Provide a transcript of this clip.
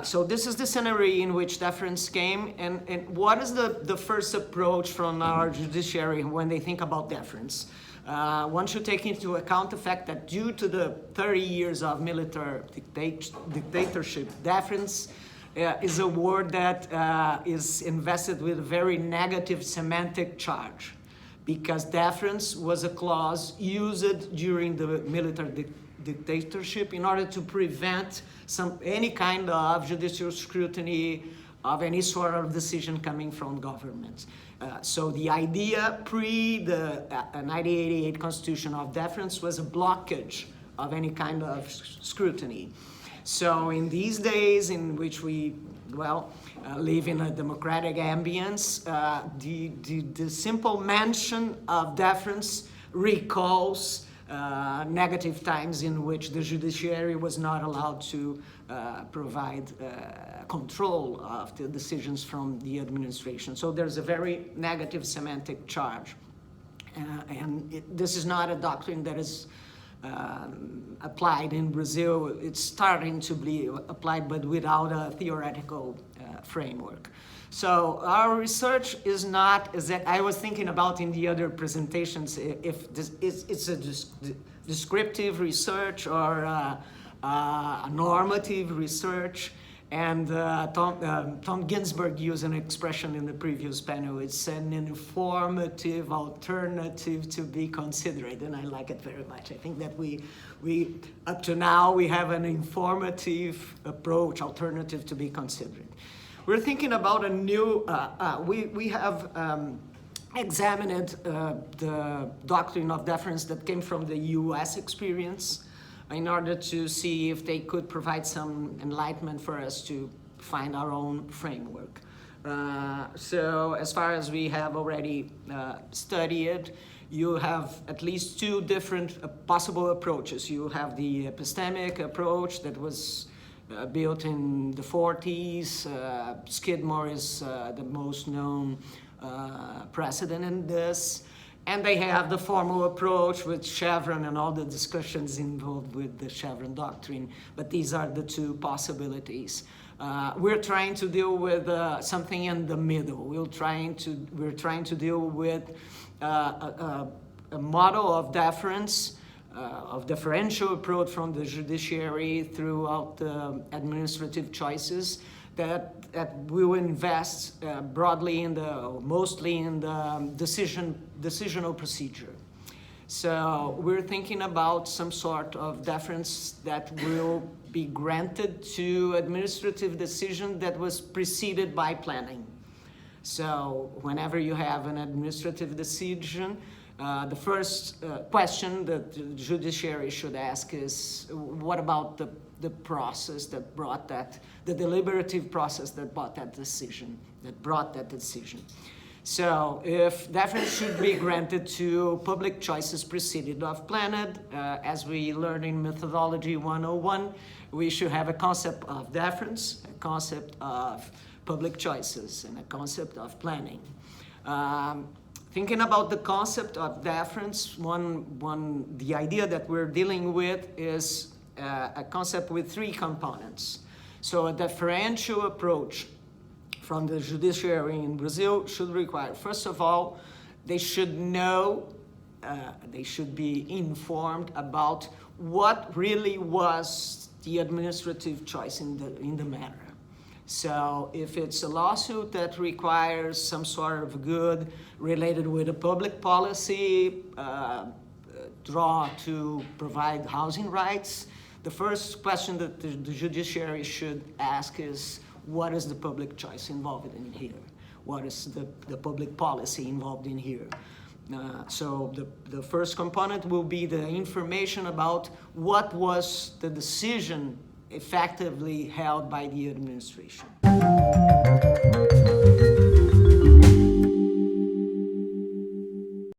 So this is the scenario in which deference came, and what is the first approach from our judiciary when they think about deference? One should take into account the fact that due to the 30 years of military dictatorship, deference is a word that is invested with a very negative semantic charge, because deference was a clause used during the military dictatorship in order to prevent any kind of judicial scrutiny of any sort of decision coming from government. So the idea pre the 1988 Constitution of deference was a blockage of any kind of scrutiny. So in these days in which we live in a democratic ambience, the simple mention of deference recalls negative times in which the judiciary was not allowed to provide control of the decisions from the administration. So there's a very negative semantic charge. This is not a doctrine that is applied in Brazil. It's starting to be applied, but without a theoretical framework. So our research is not, as I was thinking about in the other presentations, if it's a descriptive research or a normative research. And Tom Ginsberg used an expression in the previous panel. It's an informative alternative to be considered, and I like it very much. I think that we up to now we have an informative approach, alternative to be considered. We're thinking about a new. We have examined the doctrine of deference that came from the U.S. experience, in order to see if they could provide some enlightenment for us to find our own framework. So as far as we have already studied, you have at least two different possible approaches. You have the epistemic approach that was built in the 40s. Skidmore is the most known precedent in this. And they have the formal approach with Chevron and all the discussions involved with the Chevron doctrine. But these are the two possibilities. We're trying to deal with something in the middle. We're trying to deal with a model of deference, of deferential approach from the judiciary throughout the administrative choices that will invest broadly mostly in the decisional procedure. So we're thinking about some sort of deference that will be granted to administrative decision that was preceded by planning. So whenever you have an administrative decision, the first question that the judiciary should ask is, what about the process that brought that, the deliberative process that brought that decision, So if deference should be granted to public choices preceded of planned, as we learn in Methodology 101, we should have a concept of deference, a concept of public choices, and a concept of planning. Thinking about the concept of deference, the idea that we're dealing with is a concept with three components. So a deferential approach from the judiciary in Brazil should require, first of all, they should know, they should be informed about what really was the administrative choice in the matter. So if it's a lawsuit that requires some sort of good related with a public policy draw to provide housing rights, the first question that the judiciary should ask is, what is the public choice involved in here? What is the public policy involved in here? So the first component will be the information about what was the decision effectively held by the administration.